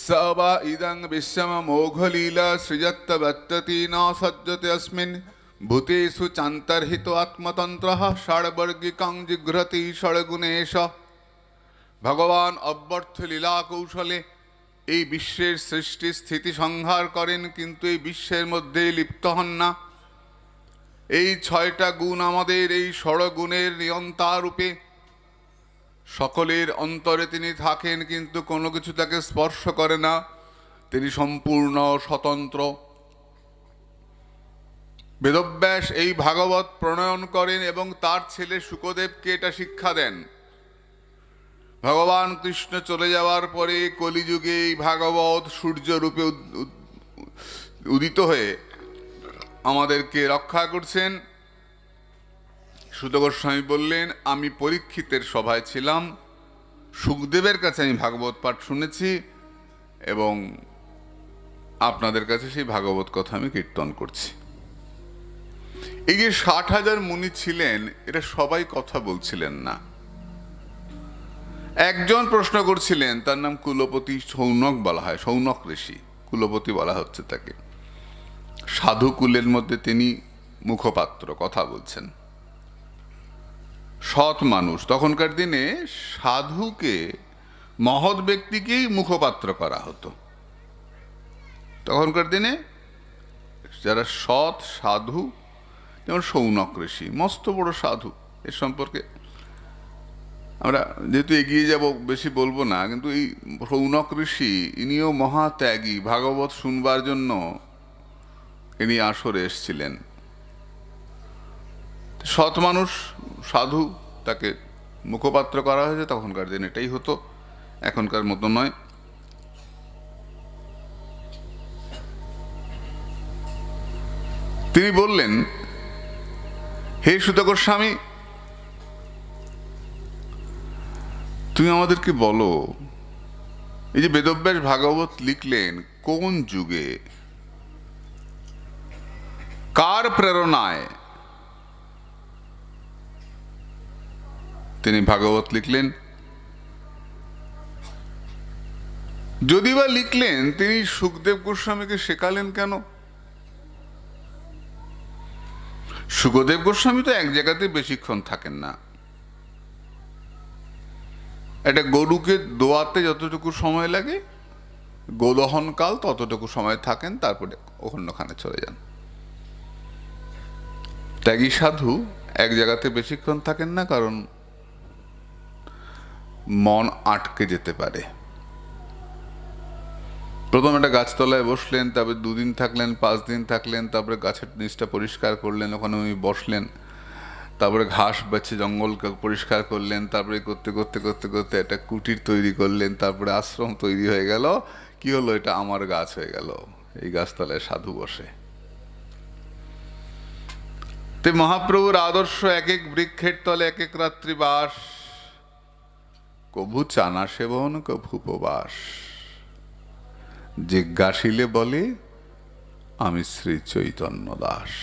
स वा इदं विश्वमोघलीला सृजत्तवत्तति न सज्जते अस्मिन् भूतेषु चान्तर्हितो आत्मतन्त्रः षड्वर्गिकं जिघ्रति षड्गुणेश। ভগবান অব্যর্থ লীলা কৌশলে এই বিশ্বের সৃষ্টি স্থিতি সংহার করেন, কিন্তু এই বিশ্বের মধ্যে লিপ্ত হন না। এই ছয়টা গুণ আমাদের, এই ষড়গুণের নিয়ন্তা রূপে সকলের অন্তরে তিনি থাকেন, কিন্তু কোনো কিছু তাকে স্পর্শ করে না। তিনি সম্পূর্ণ স্বতন্ত্র। বেদব্যাস এই ভাগবত প্রণয়ন করেন এবং তার ছেলে শুকদেবকে এটা শিক্ষা দেন। ভগবান কৃষ্ণ চলে যাওয়ার পরে কলিযুগে এই ভাগবত সূর্যরূপে উদিত হয়ে আমাদেরকে রক্ষা করছেন। সুত গোস্বামী বললেন, আমি পরীক্ষিতের সভায় ছিলাম, সুখদেবের কাছে আমি ভাগবত পাঠ শুনেছি এবং আপনাদের কাছে সেই ভাগবত কথা আমি কীর্তন করছি। এই যে 60,000 মুনি ছিলেন, এরা সবাই কথা বলছিলেন না। একজন প্রশ্ন করছিলেন, তার নাম কুলপতি সৌনক বলা হয়, সৌনক ঋষি, কুলপতি বলা হচ্ছে তাকে। সাধু কুলের মধ্যে তিনি মুখপাত্র, কথা বলছেন, সৎ মানুষ। তখনকার দিনে সাধুকে, মহৎ ব্যক্তিকেই মুখপাত্র করা হতো। তখনকার দিনে যারা সৎ সাধু, যেমন সৌনক ঋষি, মস্ত বড় সাধু। এর সম্পর্কে আমরা যেহেতু এগিয়ে যাব বেশি বলবো না, কিন্তু এই সৌনক ঋষি ইনিও মহাত্যাগী। ভাগবত শুনবার জন্য ইনি আসরে এসেছিলেন। সৎ মানুষ, সাধু, তাকে মুখপাত্র করা হয়েছে। তখনকার দিন এটাই হতো, এখনকার মতো নয়। তিনি বললেন, হে সুত গোস্বামী, তুমি আমাদেরকে বলো, এই যে বেদব্যাস ভাগবত লিখলেন, কোন যুগে, কার প্রেরণায় তিনি ভাগবত লিখলেন? যদি বা লিখলেন, তিনি সুখদেব গোস্বামীকে শেখালেন কেন? সুখদেব গোস্বামী তো এক জায়গাতে বেশিক্ষণ থাকেন না। একটা গরুকে দোয়াতে যতটুকু সময় লাগে, গোদহনকাল ততটুকু সময় থাকেন, তারপরে অন্যখানে চলে যান। ত্যাগী সাধু এক জায়গাতে বেশিক্ষণ থাকেন না, কারণ মন আটকে যেতে পারে। প্রথম একটা গাছতলায় বসলেন, তারপরে 2 দিন থাকলেন, 5 দিন থাকলেন, তারপরে গাছের নিচটা পরিষ্কার করলেন, ওখানে উনি বসলেন, তারপরে ঘাস বেছে জঙ্গলকে পরিষ্কার করলেন, তারপরে করতে করতে করতে করতে একটা কুটির তৈরি করলেন, তারপরে আশ্রম তৈরি হয়ে গেল। কি হলো? এটা আমার গাছ হয়ে গেল। এই গাছতলায় সাধু বসে। তে মহাপ্রভুর আদর্শ, এক এক বৃক্ষের তলে এক এক রাত্রি বাস, কভু চানা সেবন কভু উপবাস। জিজ্ঞাসিলে বলে, আমি শ্রী চৈতন্য দাস।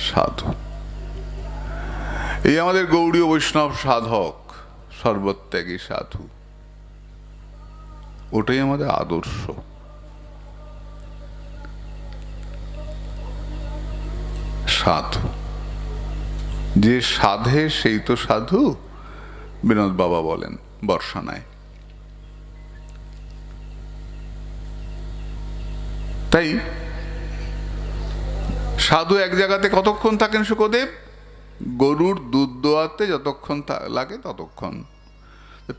সাধু, এই আমাদের গৌড়ীয় বৈষ্ণব সাধক, সর্বত্যাগী সাধু, ওটাই আমাদের আদর্শ। সাধু যে সাধে সেই তো সাধু, বিনোদ বাবা বলেন বর্ষানায়। তাই সাধু এক জায়গাতে কতক্ষণ থাকেন শুকদেব? গরুর দুধ দোয়াতে যতক্ষণ লাগে ততক্ষণ।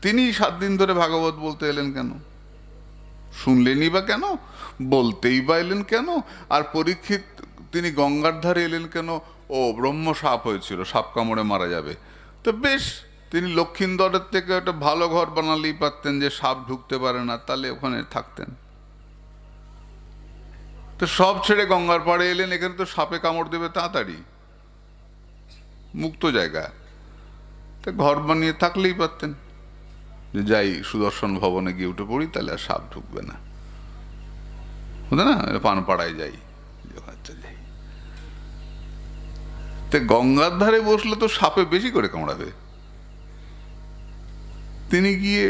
তিনি 7 দিন ধরে ভাগবত বলতে এলেন কেন? শুনলেনই বা কেন? বলতেই বা এলেন কেন? আর পরীক্ষিত তিনি গঙ্গার ধারে এলেন কেন? ও ব্রহ্ম সাপ হয়েছিল, সাপ কামড়ে মারা যাবে। তো বেশ, তিনি লক্ষিন্দরের থেকে একটা ভালো ঘর বানালেই পারতেন, যে সাপ ঢুকতে পারে না, তাহলে ওখানে থাকতেন। তো সব ছেড়ে গঙ্গার পাড়ে এলেন, এখানে তো সাপে কামড় দেবে তাড়াতাড়ি, মুক্ত জায়গা, তো ঘর বানিয়ে থাকলেই পারতেন, যে যাই সুদর্শন ভবনে গিয়ে উঠে পড়ি, তাহলে আর সাপ ঢুকবে না, বুঝলে না? পানপাড়ায় যাই, যাই। তো গঙ্গার ধারে বসলে তো সাপে বেশি করে কামড়াবে। তিনি গিয়ে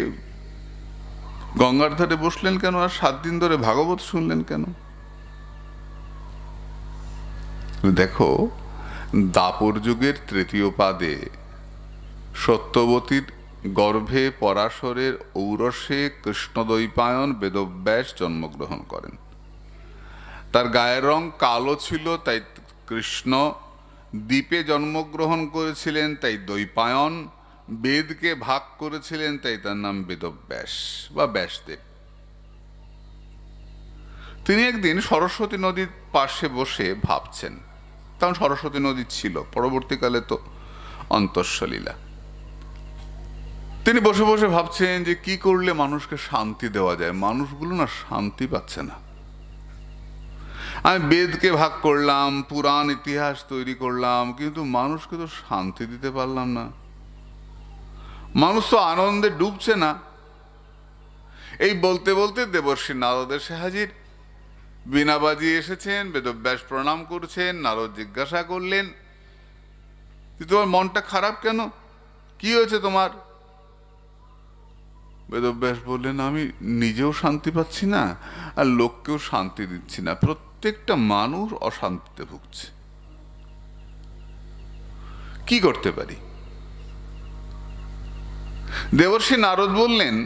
গঙ্গার ধারে বসলেন কেন, আর 7 দিন ধরে ভাগবত শুনলেন কেন? দেখো, দাপর যুগের 3য় পাদে সত্যবতীর গর্ভে পরাশরের ঔরসে কৃষ্ণদ্বৈপায়ন বেদব্যাস জন্মগ্রহণ করেন। তার গায়ের রং কালো ছিল, তাই কৃষ্ণ। দ্বীপে জন্মগ্রহণ করেছিলেন, তাই দ্বৈপায়ন। বেদকে ভাগ করেছিলেন, তাই তার নাম বেদব্যাস বা ব্যাসদেব। তিনি একদিন সরস্বতী নদীর পাশে বসে ভাবছেন। তখন সরস্বতী নদী ছিল, পরবর্তীকালে তো অন্তঃসলীলা। তিনি বসে বসে ভাবছেন যে কি করলে মানুষকে শান্তি দেওয়া যায়। মানুষগুলো না শান্তি পাচ্ছে না। আমি বেদকে ভাগ করলাম, পুরাণ ইতিহাস তৈরি করলাম, কিন্তু মানুষকে তো শান্তি দিতে পারলাম না। মানুষ তো আনন্দে ডুবছে না। এই বলতে বলতে দেবর্ষি নারদ এসে হাজির। বীণা বাজিয়ে এসেছেন, বেদব্যাস প্রণাম করছেন। নারদ জিজ্ঞাসা করলেন, তোমার মনটা খারাপ কেন, কি হয়েছে তোমার? বেদব্যাস বললেন, আমি নিজেও শান্তি পাচ্ছি না, আর লোককেও শান্তি দিচ্ছি না। প্রত্যেকটা মানুষ অশান্তিতে ভুগছে, কি করতে পারি? দেবর্ষি নারদ বললেন,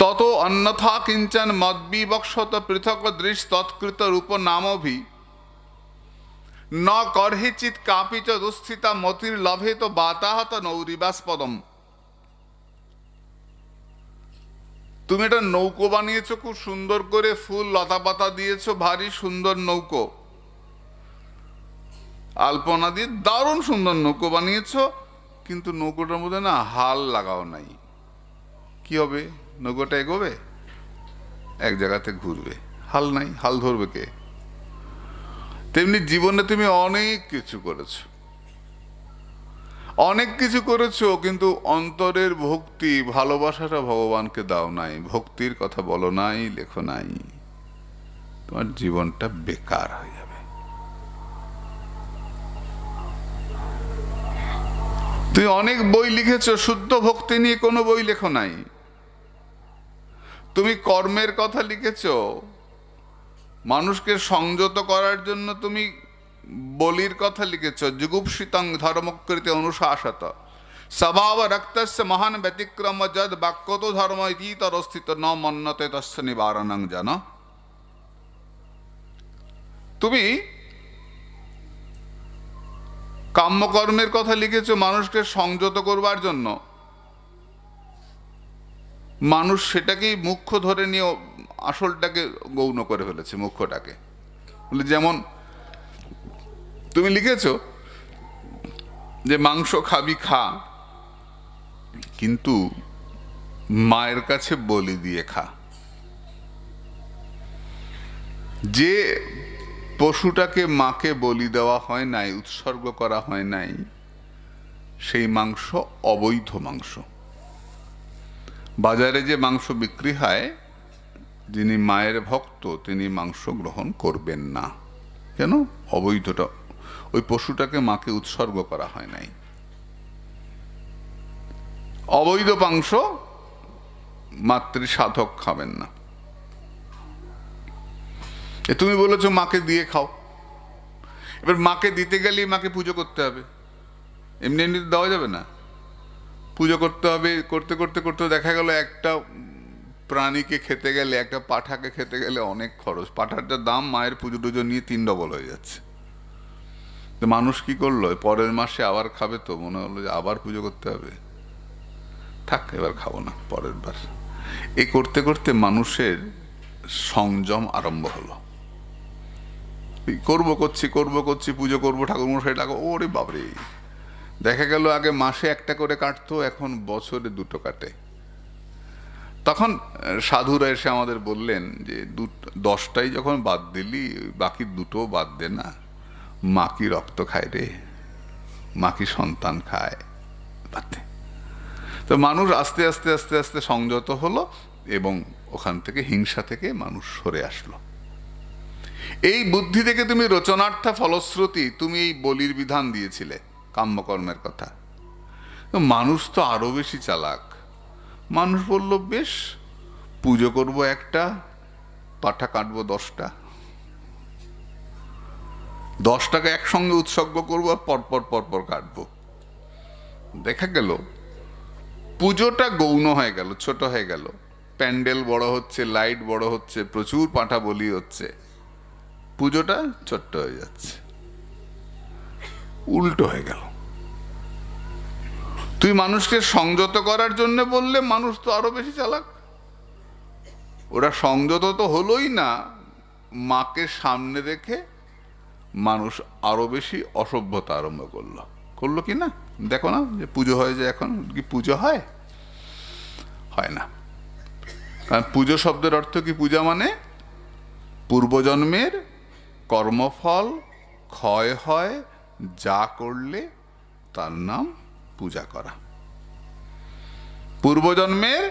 তত অন্যথা কিঞ্চন মদ্বিবক্ষত পৃথক দৃশ তৎকৃত রূপ নামভি ন করহিচিত কাপিচ দুস্থিতা মতির লভে তো বাতাহত নৌরিবাস্পদম। তুমি একটা নৌকো বানিয়েছো, খুব সুন্দর করে ফুল লতা পাতা দিয়েছো, ভারী সুন্দর নৌকো, আলপনা দিয়ে দারুণ সুন্দর নৌকো বানিয়েছো, কিন্তু নৌকোটার মধ্যে না হাল লাগাও নাই। কি হবে? নৌকোটা এগোবে? এক জায়গাতে ঘুরবে। হাল নাই, হাল ধরবে কে? তেমনি জীবনে তুমি অনেক কিছু করেছো, অনেক কিছু করেছো, কিন্তু অন্তরের ভক্তি, ভালোবাসাটা ভগবানকে দাও নাই, ভক্তির কথা বলো নাই, লেখো নাই, তোমার জীবনটা বেকার হয়ে যাবে। তুমি অনেক বই লিখেছো, শুদ্ধ ভক্তি নিয়ে কোনো বই লেখো নাই। তুমি কর্মের কথা লিখেছো, মানুষকে সংযত করার জন্য তুমি বলির কথা লিখেছ। যুগুপ্সিতং ধর্মকৃতে অনুশাসত স্বভাব রক্তস্য মহান ব্যতিক্রম যদ বাক্যত ধর্ম ইতরস্থিত ন মন্যতে তস্য নিবারণং জন। তুমি কাম্যকর্মের কথা লিখেছ মানুষকে সংযত করবার জন্য। মানুষ সেটাকেই মুখ্য ধরে নিয়ে আসলটাকে গৌণ করে ফেলেছে, মুখ্যটাকে। যেমন তুমি লিখেছ যে মাংস খাবি খা, কিন্তু মায়ের কাছে বলি দিয়ে খা। যে পশুটাকে মাকে বলি দেওয়া হয় নাই, উৎসর্গ করা হয় নাই, সেই মাংস অবৈধ মাংস। বাজারে যে মাংস বিক্রি হয়, যিনি মায়ের ভক্ত তিনি মাংস গ্রহণ করবেন না। কেন? অবৈধটা, ওই পশুটাকে মাকে উৎসর্গ করা হয় নাই। অবৈধ মাংস মাতৃ সাধক খাবেন না। তুমি বলেছো মাকে দিয়ে খাও, এবার মাকে দিতে গেলে মাকে পুজো করতে হবে, এমনি এমনি দেওয়া যাবে না। পুজো করতে হবে, করতে করতে করতে দেখা গেল একটা প্রাণীকে খেতে গেলে, একটা পাঁঠাকে খেতে গেলে অনেক খরচ। পাঁঠাটার দাম মায়ের পুজো টুজো নিয়ে 3 ডবল হয়ে যাচ্ছে। তো মানুষ কি করলো, পরের মাসে আবার খাবে, তো মনে হলো যে আবার পুজো করতে হবে, থাক এবার খাবো না, পরের বার। এই করতে করতে মানুষের সংযম আরম্ভ হলো। করছি পুজো করবো, ঠাকুর মশাই ডাকো, ওরে বাবরে। দেখা গেল আগে মাসে একটা করে কাটতো, এখন বছরে 2টো কাটে। তখন সাধুরা এসে আমাদের বললেন যে 10টাই যখন বাদ দিলি, বাকি 2টো বাদ দে না। মা কি রক্ত খায় রে, মা কি সন্তান খায়, বাদ দে। তো মানুষ আস্তে আস্তে আস্তে আস্তে সংযত হলো এবং ওখান থেকে, হিংসা থেকে মানুষ সরে আসলো। এই বুদ্ধি থেকে তুমি রচনার্থা ফলশ্রুতি, তুমি এই বলির বিধান দিয়েছিলে কাম্যকর্মের কথা। মানুষ তো আরো বেশি চালাক। মানুষ বলল, বেশ, পুজো করব একটা, পাঠা কাটবো 10টা, 10টাকে একসঙ্গে উৎসর্গ করবো আর পরপর পরপর কাটবো। দেখা গেল পুজোটা গৌণ হয়ে গেল, ছোট হয়ে গেল। প্যান্ডেল বড় হচ্ছে, লাইট বড় হচ্ছে, প্রচুর পাঁঠা বলি হচ্ছে, পুজোটা ছোট্ট হয়ে যাচ্ছে। উল্টো হয়ে গেল। তুই মানুষকে সংযত করার জন্য বললে, মানুষ তো আরো বেশি চালাক। ওরা সংযত তো হলোই না, মাকে সামনে রেখে মানুষ আরো বেশি অসভ্যতা আরম্ভ করলো। করলো কি না দেখো না, যে পুজো হয়, যে এখন কি পুজো হয়? হয় না। কারণ পুজো শব্দের অর্থ কি? পূজা মানে পূর্বজন্মের কর্মফল ক্ষয় হয়, যা করলে তার নাম পূজা করা। পূর্বজন্মের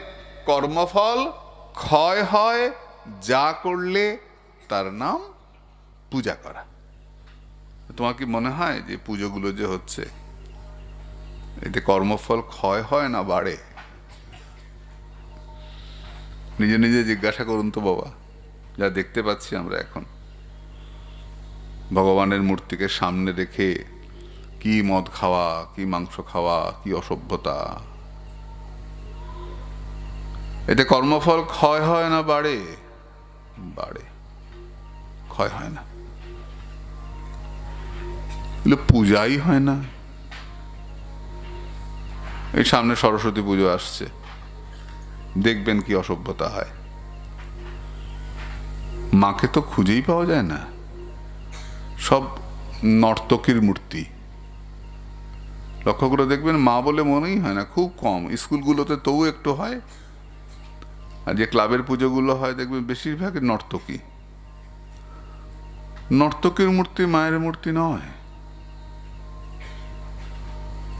কর্মফল ক্ষয় হয়, যা করলে তার নাম পূজা করা। তোমার কি মনে হয় যে পুজোগুলো যে হচ্ছে, এতে কর্মফল ক্ষয় হয় না বাড়ে? নিজে নিজে জিজ্ঞাসা করুন তো বাবা। যা দেখতে পাচ্ছি আমরা এখন, ভগবানের মূর্তিকে সামনে রেখে কি মদ খাওয়া, কি মাংস খাওয়া, কি অসভ্যতা। এতে কর্মফল ক্ষয় হয় না বাড়ে? বাড়ে, ক্ষয় হয় না। পূজাই হয় না। এই সামনে সরস্বতী পুজো আসছে, দেখবেন কি অসভ্যতা হয়। মাকে তো খুঁজেই পাওয়া যায় না, সব নর্তকীর মূর্তি। লক্ষ্য করে দেখবেন, মা বলে মনেই হয় না, খুব কম। স্কুলগুলোতে তবু একটু হয়, আর যে ক্লাবের পুজোগুলো হয় দেখবেন বেশিরভাগ নর্তকী। নর্তকীর মূর্তি মায়ের মূর্তি নয়।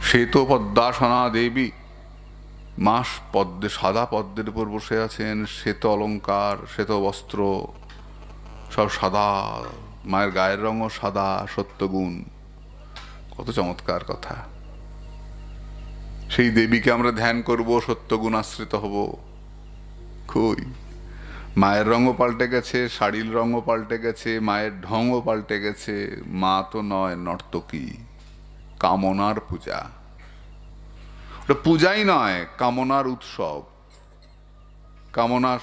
শ্বেত পদ্মাসনা দেবী, মা পদ্মে, সাদা পদ্মের উপর বসে আছেন, শ্বেত অলঙ্কার, শ্বেত বস্ত্র, সব সাদা, মায়ের গায়ের রঙও সাদা, সত্যগুণ। কত চমৎকার কথা! সেই দেবীকে আমরা ধ্যান করব, সত্যগুণ আশ্রিত হব। কই, মায়ের রঙও পাল্টে গেছে, শাড়ির রঙও পাল্টে গেছে, মায়ের ঢংও পাল্টে গেছে। মা তো নয়, নর্তকী, কামনার পূজা। ওটা পূজাই নয়, কামনার উৎসব। কামনার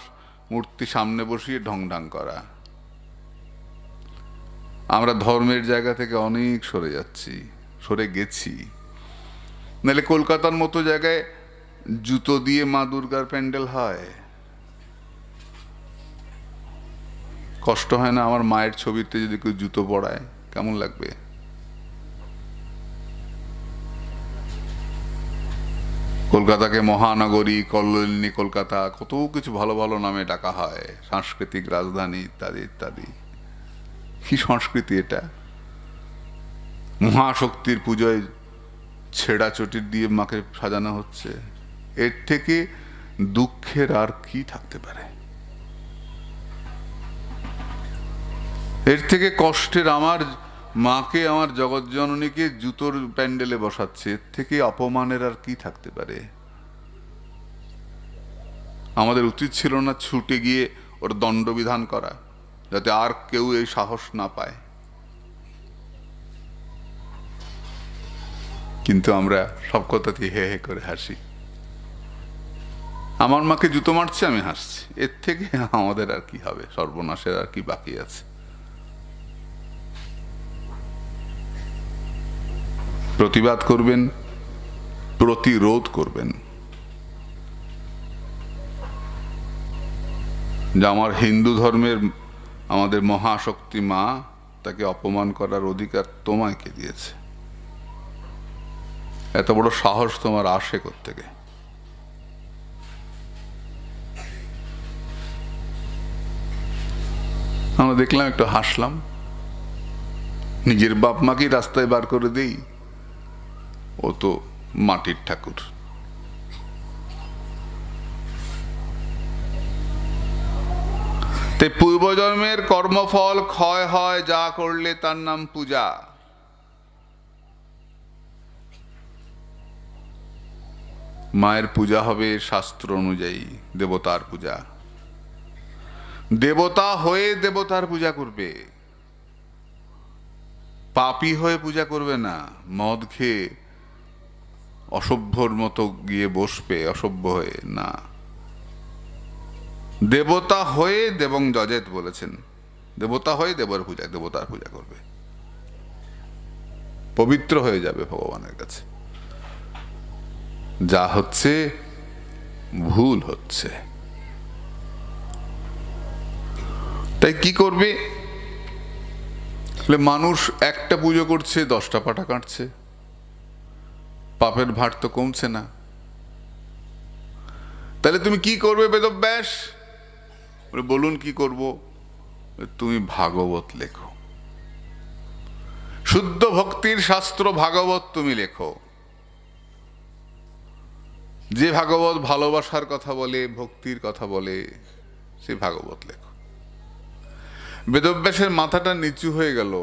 মূর্তি সামনে বসিয়ে ঢং ঢং করা। আমরা ধর্মের জায়গা থেকে অনেক সরে যাচ্ছি, সরে গেছি। নাহলে কলকাতার মতো জায়গায় জুতো দিয়ে মা দুর্গার প্যান্ডেল হয়। কষ্ট হয় না? আমার মায়ের ছবিতে যদি কেউ জুতো পরায় কেমন লাগবে? কলকাতাকে মহানগরী, কল্লোলিনী কলকাতা, কত কিছু ভালো ভালো নামে ডাকা হয়, সাংস্কৃতিক রাজধানী ইত্যাদি ইত্যাদি। কি সংস্কৃতি এটা? মহাশক্তির পুজোয় ছেঁড়া চটির দিয়ে মাকে সাজানো হচ্ছে। এর থেকে দুঃখের আর কি থাকতে পারে? এর থেকে কষ্টের, আমার মাকে, আমার জগৎজননীকে জুতোর প্যান্ডেলে বসাচ্ছে, এর থেকে অপমানের আর কি থাকতে পারে? আমাদের উচিত ছিল না ছুটে গিয়ে ওর দণ্ডবিধান করা, যাতে আর কেউ এই সাহস না পায়? কিন্তু আমরা সব কথাতেই হে হে করে হাসি। আমার মাকে জুতো মারছে, আমি হাসছি। এর থেকে আমাদের আর কি হবে? সর্বনাশের আর কি বাকি আছে? প্রতিবাদ করবেন, প্রতিরোধ করবেন। যে আমার হিন্দু ধর্মের, আমাদের মহাশক্তি মা, তাকে অপমান করার অধিকার তোমায় কে দিয়েছে? এত বড় সাহস তোমার আসে কোত্থেকে? আমরা দেখলাম, একটু হাসলাম। নিজের বাপ মাকেই রাস্তায় বার করে দেই, ও তো মাটির ঠাকুর। তাই পূর্বজন্মের কর্মফল ক্ষয় হয়, যা করলে তার নাম পূজা। মায়ের পূজা হবে শাস্ত্র অনুযায়ী, দেবতার পূজা। দেবতা হয়ে দেবতার পূজা করবে, পাপী হয়ে পূজা করবে না। মদ খেয়ে অসভ্যর মতো গিয়ে বসবে অসভ্য হয়ে না। দেবতা হয়ে দেবং যজেত বলেছেন, দেবতা হয়ে দেবর পূজা, দেবতার পূজা করবে, পবিত্র হয়ে যাবে ভগবানের কাছে। যা হচ্ছে ভুল হচ্ছে। তাই কি করবে? মানুষ একটা পুজো করছে, 10টা পাটা কাটছে, পাপের ভার তো কমছে না। তাহলে তুমি কি করবে বেদব্যাস? বলুন কি করব? তুমি ভাগবত লেখো, শুদ্ধ ভক্তির শাস্ত্র ভাগবত তুমি লেখো। যে ভাগবত ভালোবাসার কথা বলে, ভক্তির কথা বলে, সে ভাগবত লেখো। বেদব্যাসের মাথাটা নিচু হয়ে গেল।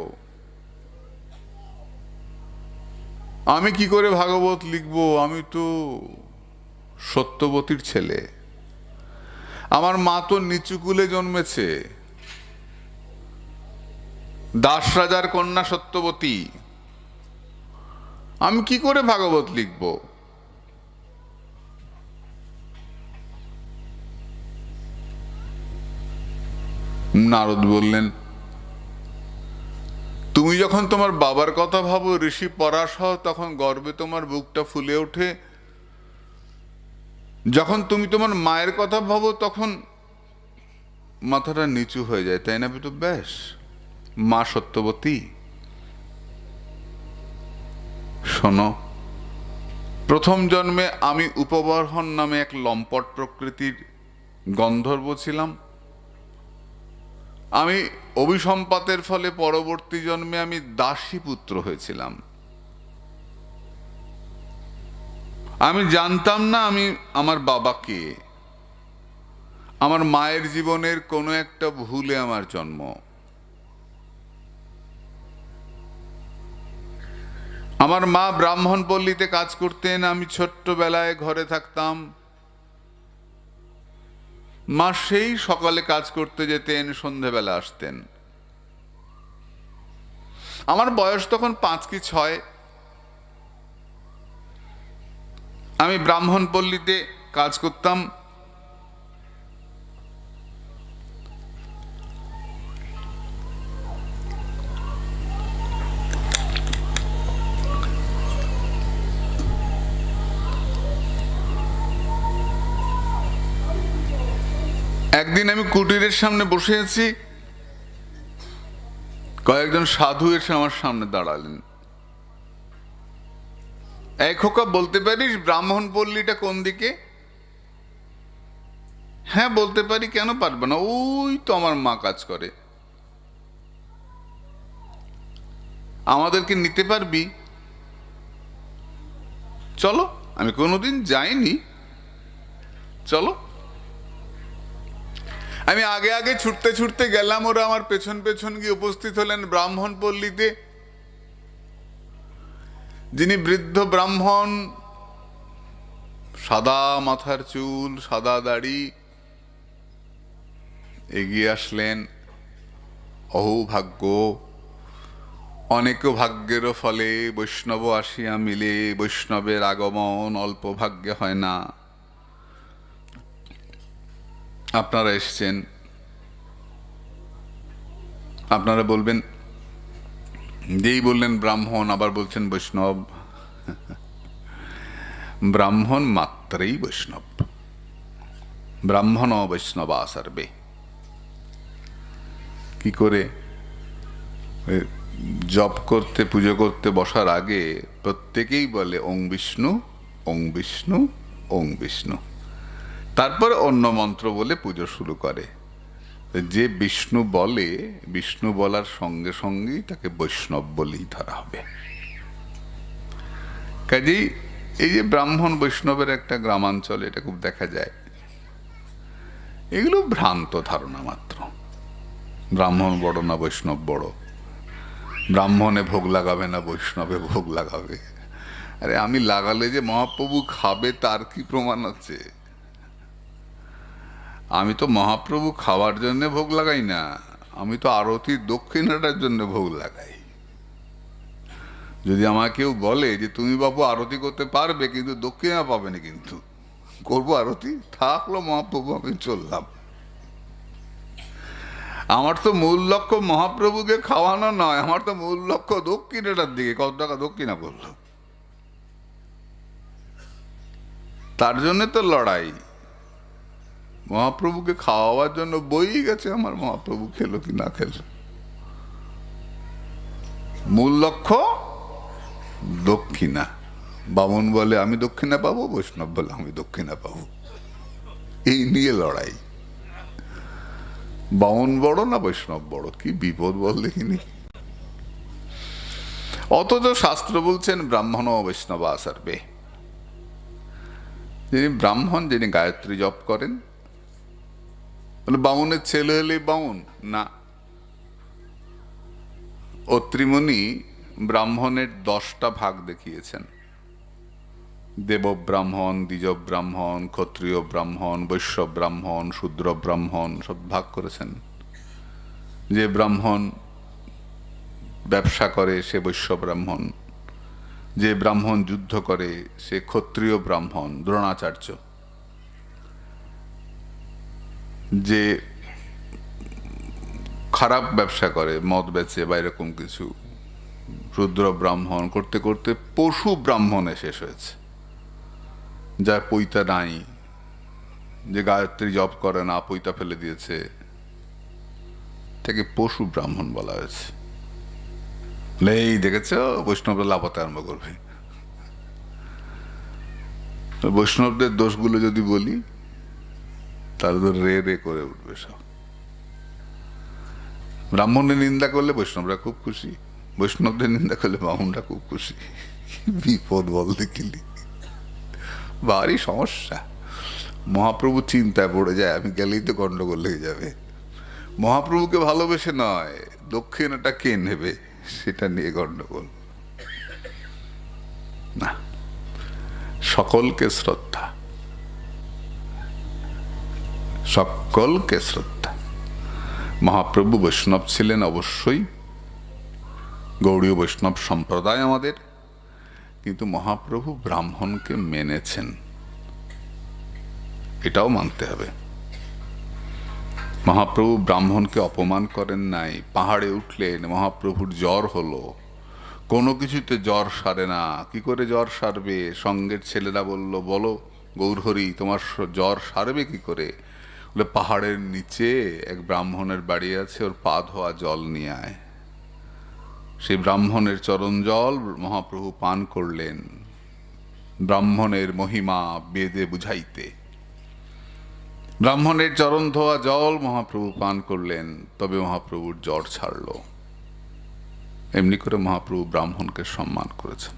আমি কি করে ভাগবত লিখবো? আমি তো সত্যবতীর ছেলে, আমার মা তো নিচু কুলে জন্মেছে, দাস রাজার কন্যা সত্যবতী, আমি কি করে ভাগবত লিখবো? নারদ বললেন, তুমি যখন তোমার বাবার কথা ভাবো, ঋষি পরাশ হও, তখন গর্বে তোমার বুকটা ফুলে ওঠে। যখন তুমি তোমার মায়ের কথা ভাবো, তখন মাথাটা নিচু হয়ে যায়, তাই না বেদব্যাস? মা সত্যবতী, শোনো, প্রথম জন্মে আমি উপবর্হন নামে এক লম্পট প্রকৃতির গন্ধর্ব ছিলাম। আমি অভিসম্পাতের ফলে পরবর্তী জন্মে আমি দাসী পুত্র হয়েছিলাম। আমি জানতাম না আমি আমার বাবাকে, আমার মায়ের জীবনের কোনো একটা ভুলে আমার জন্ম। আমার মা ব্রাহ্মণ পল্লীতে কাজ করতেন, আমি ছোট্টবেলায় ঘরে থাকতাম। মা সেই সকালে কাজ করতে যেতেন, সন্ধেবেলা আসতেন। আমার বয়স তখন 5 কি 6। আমি ব্রাহ্মণ পল্লীতে কাজ করতাম। একদিন আমি কুটিরের সামনে বসে আছি, কয়েকজন সাধু এসে আমার সামনে দাঁড়ালেন। এই খোকা, বলতে পারিস ব্রাহ্মণ পল্লীটা কোন দিকে? হ্যাঁ বলতে পারি, কেন পারবে না, ওই তো আমার মা কাজ করে। আমাদেরকে নিতে পারবি? চলো, আমি কোনোদিন যাইনি, চলো। আমি আগে আগে ছুটতে ছুটতে গেলাম, ওরা আমার পেছন পেছন গিয়ে উপস্থিত হলেন ব্রাহ্মণ পল্লীতে। যিনি বৃদ্ধ ব্রাহ্মণ, সাদা মাথার চুল, সাদা দাড়ি, এগিয়ে আসলেন। অহোভাগ্য, অনেক ভাগ্যেরও ফলে বৈষ্ণব আসিয়া মিলে, বৈষ্ণবের আগমন অল্প ভাগ্যে হয় না। আপনারা এসছেন, আপনারা বলবেন, যেই বললেন ব্রাহ্মণ আবার বলছেন বৈষ্ণব। ব্রাহ্মণ মাত্রেই বৈষ্ণব, ব্রাহ্মণ বৈষ্ণবা সর্বে। কি করে? জপ করতে, পুজো করতে বসার আগে প্রত্যেকেই বলে ওং বিষ্ণু, ওং বিষ্ণু, ওং বিষ্ণু, তারপর অন্য মন্ত্র বলে পুজো শুরু করে। যে বিষ্ণু বলে, বিষ্ণু বলার সঙ্গে সঙ্গেই তাকে বৈষ্ণব বলেই ধরা হবে। কাজেই এই যে ব্রাহ্মণ বৈষ্ণবের একটা গ্রামাঞ্চলে এটা খুব দেখা যায়। এগুলো ভ্রান্ত ধারণা মাত্র। ব্রাহ্মণ বড় না বৈষ্ণব বড়, ব্রাহ্মণে ভোগ লাগাবে না বৈষ্ণবে ভোগ লাগাবে, আরে আমি লাগালে যে মহাপ্রভু খাবে তার কি প্রমাণ আছে? আমি তো মহাপ্রভু খাওয়ার জন্য ভোগ লাগাই না, আমি তো আরতির দক্ষিণাটার জন্য ভোগ লাগাই। যদি আমাকে কেউ বলে যে তুমি বাবু আরতি করতে পারবে কিন্তু দক্ষিণা পাবে না, কিন্তু করবো আরতি, থাকলো মহাপ্রভু, আমি চললাম। আমার তো মূল লক্ষ্য মহাপ্রভুকে খাওয়ানো নয়, আমার তো মূল লক্ষ্য দক্ষিণাটার দিকে, কত টাকা দক্ষিণা করলো, তার জন্য তো লড়াই। মহাপ্রভুকে খাওয়াবার জন্য বই গেছে আমার, মহাপ্রভু খেলো কি না খেলো, মূল লক্ষ্য দক্ষিণা। বামন বলে আমি দক্ষিণা পাবো, বৈষ্ণব বলে আমি দক্ষিণা পাবো, এই নিয়ে লড়াই। বামন বড় না বৈষ্ণব বড়, কি বিপদ বল দেখিনি। অথচ শাস্ত্র বলছেন ব্রাহ্মণ ও বৈষ্ণব আসারবে। যিনি ব্রাহ্মণ, যিনি গায়ত্রী জপ করেন, বলে বামুনের ছেলে হলেই বামুন না। অত্রিমুনি ব্রাহ্মণের 10টা ভাগ দেখিয়েছেন। দেব ব্রাহ্মণ, দ্বিজ ব্রাহ্মণ, ক্ষত্রিয় ব্রাহ্মণ, বৈশ্য ব্রাহ্মণ, শূদ্র ব্রাহ্মণ, সব ভাগ করেছেন। যে ব্রাহ্মণ ব্যবসা করে সে বৈশ্য ব্রাহ্মণ, যে ব্রাহ্মণ যুদ্ধ করে সে ক্ষত্রিয় ব্রাহ্মণ দ্রোণাচার্য, যে খারাপ ব্যবসা করে মদ বেচে বা এরকম কিছু, শূদ্র ব্রাহ্মণ। করতে করতে পশু ব্রাহ্মণে শেষ হয়েছে, যার পৈতা নাই, যে গায়ত্রী জপ করে না, পৈতা ফেলে দিয়েছে, তাকে পশু ব্রাহ্মণ বলা হয়েছে। এই দেখেছ বৈষ্ণবরা লাপাতে আরম্ভ করবে। বৈষ্ণবদের দোষগুলো যদি বলি তাহলে তো রে রে করে উঠবে সব। ব্রাহ্মণের নিন্দা করলে বৈষ্ণবরা খুব খুশি, বৈষ্ণবদের নিন্দা করলে ব্রাহ্মণরা খুব খুশি। বিপদ বল দেখিলি, ভারী সমস্যা। মহাপ্রভু চিন্তায় পড়ে যায়, আমি গেলেই তো গন্ডগোল লেগে যাবে। মহাপ্রভুকে ভালোবেসে নয়, দক্ষিণাটা কে নেবে সেটা নিয়ে গন্ডগোল না। সকলকে শ্রদ্ধা, সকলকে শ্রদ্ধা। মহাপ্রভু বৈষ্ণব ছিলেন অবশ্যই, গৌড়ীয় বৈষ্ণব সম্প্রদায় আমাদের, কিন্তু মহাপ্রভু ব্রাহ্মণকে মেনেছেন, এটাও মানতে হবে। মহাপ্রভু ব্রাহ্মণকে অপমান করেন নাই। পাহাড়ে উঠলেন, মহাপ্রভুর জ্বর হলো, কোনো কিছুতে জ্বর সারে না। কি করে জ্বর সারবে? সঙ্গের ছেলেরা বলল, বলো গৌরহরি তোমার জ্বর সারবে কি করে? বলে পাহাড়ের নিচে এক ব্রাহ্মণের বাড়ি আছে, ওর পা ধোয়া জল নিয়ে আয়। সেই ব্রাহ্মণের চরণ জল মহাপ্রভু পান করলেন, ব্রাহ্মণের মহিমা বেদে বুঝাইতে। ব্রাহ্মণের চরণ ধোয়া জল মহাপ্রভু পান করলেন, তবে মহাপ্রভুর জ্বর ছাড়ল। এমনি করে মহাপ্রভু ব্রাহ্মণকে সম্মান করেছেন।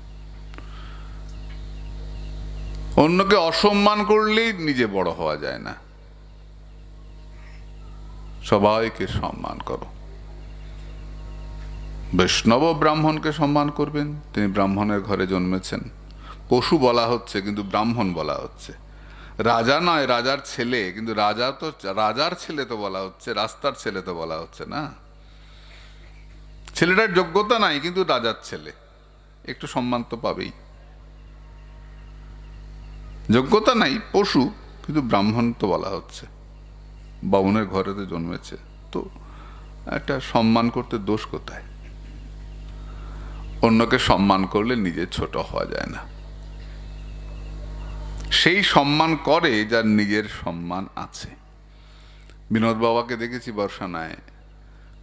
অন্যকে অসম্মান করলেই নিজে বড় হওয়া যায় না। সবাইকে সম্মান করো। বৈষ্ণব ব্রাহ্মণকে সম্মান করবেন, তিনি ব্রাহ্মণের ঘরে জন্মেছেন। পশু বলা হচ্ছে কিন্তু ব্রাহ্মণ বলা হচ্ছে। রাজা নয়, রাজার ছেলে, কিন্তু রাজা তো রাজার ছেলে তো বলা হচ্ছে, রাস্তার ছেলে তো বলা হচ্ছে না। ছেলেটার যোগ্যতা নাই কিন্তু রাজার ছেলে, একটু সম্মান তো পাবেই। যোগ্যতা নাই, পশু, কিন্তু ব্রাহ্মণ তো বলা হচ্ছে, বামুনের ঘরে তো জন্মেছে, তো একটা সম্মান করতে দোষ কোথায়? অন্যকে সম্মান করলে নিজে ছোট হওয়া যায় না। সেই সম্মান করে যার নিজের সম্মান আছে। বিনোদ বাবাকে দেখেছি বর্ষানায়,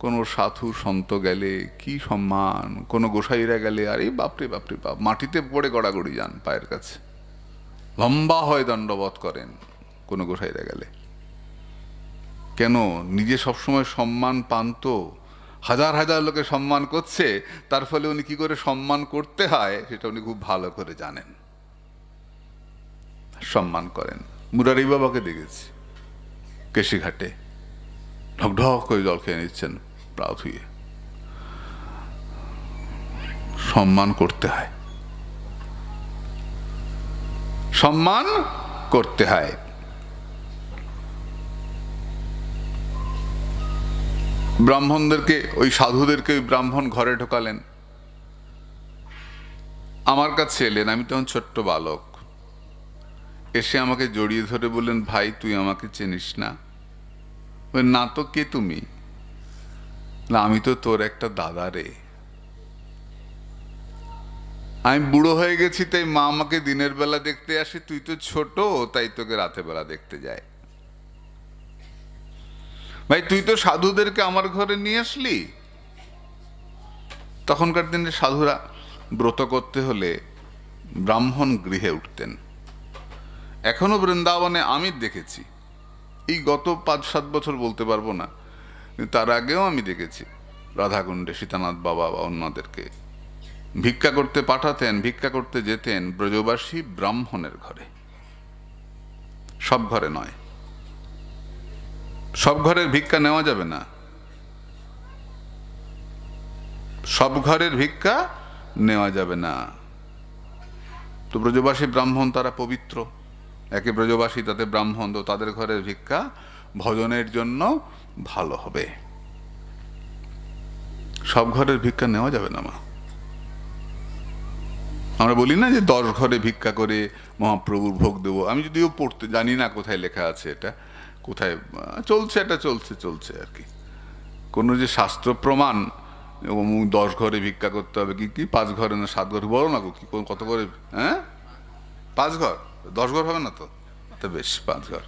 কোনো সাধু সন্ত গেলে কি সম্মান, কোনো গোসাইরা গেলে আরে বাপরে বাপরে বাপ, মাটিতে পড়ে গড়াগড়ি যান পায়ের কাছে, লম্বা হয় দণ্ডবত করেন কোনো গোসাইরা গেলে। কেন? নিজে সবসময় সম্মান পান তো, হাজার হাজার লোকে সম্মান করছে, তার ফলে উনি কি করে সম্মান করতে হয় সেটা উনি খুব ভালো করে জানেন, সম্মান করেন। মুরারি বাবাকে দেখেছি কেশিঘাটে ঢকঢক করে জল খেয়ে নিচ্ছেন পা ধুয়ে। সম্মান করতে হয়। সম্মান করতে হয়। ব্রাহ্মণদেরকে, ওই সাধুদেরকে ওই ব্রাহ্মণ ঘরে ঢোকালেন, আমার কাছে এলেন, আমি তখন ছোট্ট বালক। এসে আমাকে জড়িয়ে ধরে বললেন, ভাই তুই আমাকে চিনিস না? না তো, কে তুমি? না, আমি তো তোর একটা দাদা রে। আমি বুড়ো হয়ে গেছি, তাই মা আমাকে দিনের বেলা দেখতে আসে, তুই তো ছোট, তাই তোকে রাতের বেলা দেখতে যায়। ভাই তুই তো সাধুদেরকে আমার ঘরে নিয়ে আসলি। তখনকার দিনে সাধুরা ব্রত করতে হলে ব্রাহ্মণ গৃহে উঠতেন। এখনো বৃন্দাবনে আমি দেখেছি, এই গত 5-7 বছর বলতে পারবো না, তার আগেও আমি দেখেছি রাধাকুণ্ডে সীতানাথ বাবা বা অন্যদেরকে ভিক্ষা করতে পাঠাতেন, ভিক্ষা করতে যেতেন ব্রজবাসী ব্রাহ্মণের ঘরে। সব ঘরে নয়, সব ঘরের ভিক্ষা নেওয়া যাবে না, সব ঘরের ভিক্ষা নেওয়া যাবে না। তো ব্রজবাসী ব্রাহ্মণ তারা পবিত্র, একে ব্রজবাসী তাতে ব্রাহ্মণ, তো তাদের ঘরের ভিক্ষা ভজনের জন্য ভালো হবে। সব ঘরের ভিক্ষা নেওয়া যাবে না মা। আমরা বলি না যে 10 ঘরে ভিক্ষা করে মহাপ্রভুর ভোগ দেবো। আমি যদিও পড়তে জানি না কোথায় লেখা আছে, এটা কোথায় চলছে, এটা চলছে আর কি। কোনো যে শাস্ত্র প্রমাণ 10 ঘরে ভিক্ষা করতে হবে, কি 5 ঘরে না 7 ঘরে, বলো না কি কত করে? হ্যাঁ, 5 ঘর, 10 ঘর হবে না তো? তো বেশ, 5 ঘর।